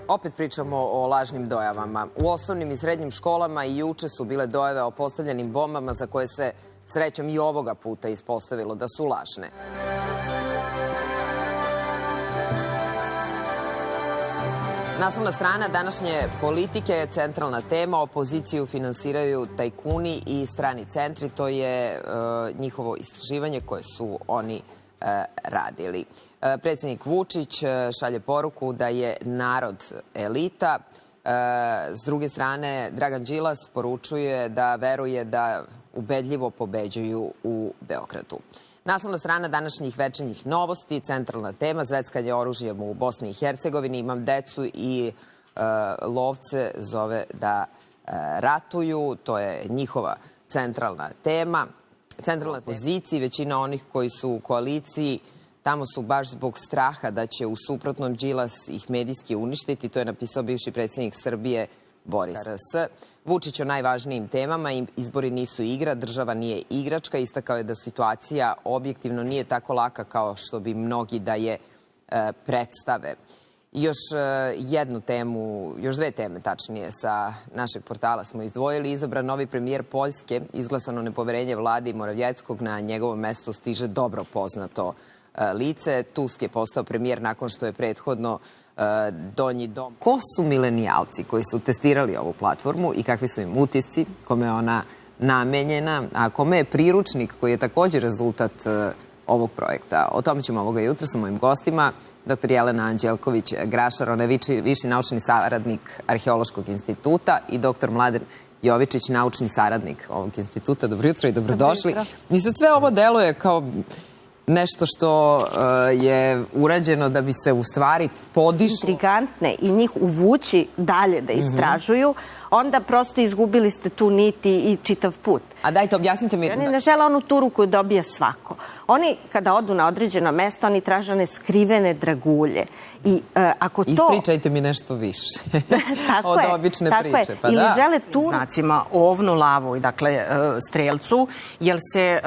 Opet pričamo o lažnim dojavama. U osnovnim i srednjim školama i juče su bile dojave o postavljenim bombama za koje se srećom i ovoga puta ispostavilo da su lažne. Naslovna strana današnje Politike je centralna tema. Opoziciju finansiraju tajkuni i strani centri. To je njihovo istraživanje koje su oni radili. Predsjednik Vučić šalje poruku da je narod elita. S druge strane, Dragan Đilas poručuje da veruje da ubedljivo pobeđuju u Beogradu. Naslovna strana današnjih večernjih novosti, centralna tema, zveckanje oružjem u Bosni i Hercegovini. Imam decu i lovce zove da ratuju. To je njihova centralna tema. Centralna pozicija, većina onih koji su u koaliciji, tamo su baš zbog straha da će u suprotnom Đilas ih medijski uništiti. To je napisao bivši predsjednik Srbije Boris RS. Vučić o najvažnijim temama, izbori nisu igra, država nije igračka. Istakao je da situacija objektivno nije tako laka kao što bi mnogi da je predstave. Još jednu temu, još dve teme tačnije sa našeg portala smo izdvojili. Izabran novi premijer Poljske, izglasano nepoverenje vladi Moravjeckog, na njegovo mesto stiže dobro poznato lice. Tusk je postao premijer nakon što je prethodno Donji dom. Ko su milenijalci koji su testirali ovu platformu i kakvi su im utisci, kome je ona namenjena, a kome je priručnik koji je također rezultat ovog projekta? O tome ćemo ovoga jutra sa mojim gostima. Dr. Jelena Anđelković-Grašar, ona je viši naučni saradnik Arheološkog instituta, i dr. Mladen Jovičić, naučni saradnik ovog instituta. Dobro jutro i dobrodošli. I sad sve ovo deluje kao nešto što je urađeno da bi se u stvari podišlo. Intrigantne i njih uvući dalje da istražuju, onda prosto izgubili ste tu niti i čitav put. A dajte, objasnite mi. Oni ne žele onu turu koju dobija svako. Oni, kada odu na određeno mesto, oni traže one skrivene dragulje. I ako to... Ispričajte mi nešto više od obične priče. Ili žele turu... Znacima ovnu lavu, dakle strelcu, jer se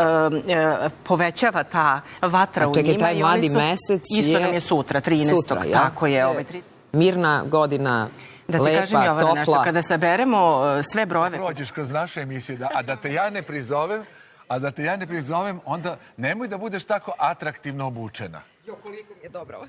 povećava ta vatra u njima. Čekaj, taj mladi mesec je... Isto nam je sutra, 13. Tako je. Mirna godina, lepa, topla. Kada saberemo sve brojeve... Prođeš kroz naše emisije, a da te ja ne prizovem, onda nemoj da budeš tako atraktivno obučena. Jo, koliko mi je dobro.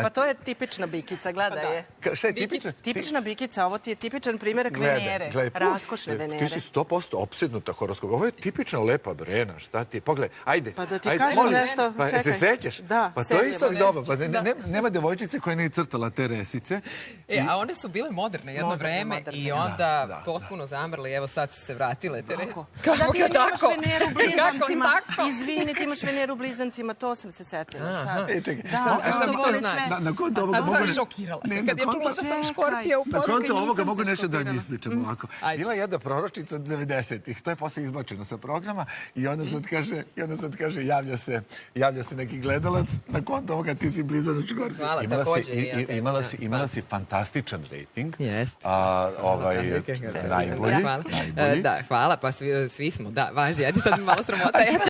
Pa to je tipična bikica, gledaj je. Šta je tipična? Tipična bikica, ovo ti je tipičan primjerak Venere. Raskošne Venere. Ti si 100% opsednuta horoskopom. Ovo je tipična lepa Brena, šta ti je? Pogledaj, ajde. Pa da ti kažem nešto, čekaj. Se sećaš? Da, pa to je isto dobro. Nema devojčice koja nije crtala te resice. A one su bile moderne jedno vreme i onda potpuno zamrle. Evo sad su se vratile te resice. Kako tako? Izvini, ti imaš Veneru u blizancima, to sam se setila sad. A šta mi to znači? Na konto ovoga mogu... Šokirala se kad je čula da sam Škorpija u poruku. Na konto ovoga mogu nešto da vam ispričam ovako. Bila je jedna proročnica od 90-ih. To je posle izbačeno sa programa i ona sad kaže javlja se neki gledalac. Na konto ovoga ti si blizan od Škorpija. Hvala, također. Imala si fantastičan rating. Jeste. Najbolji. Da, hvala, pa svi smo, da, važi. Ajde sad mi malo sramota.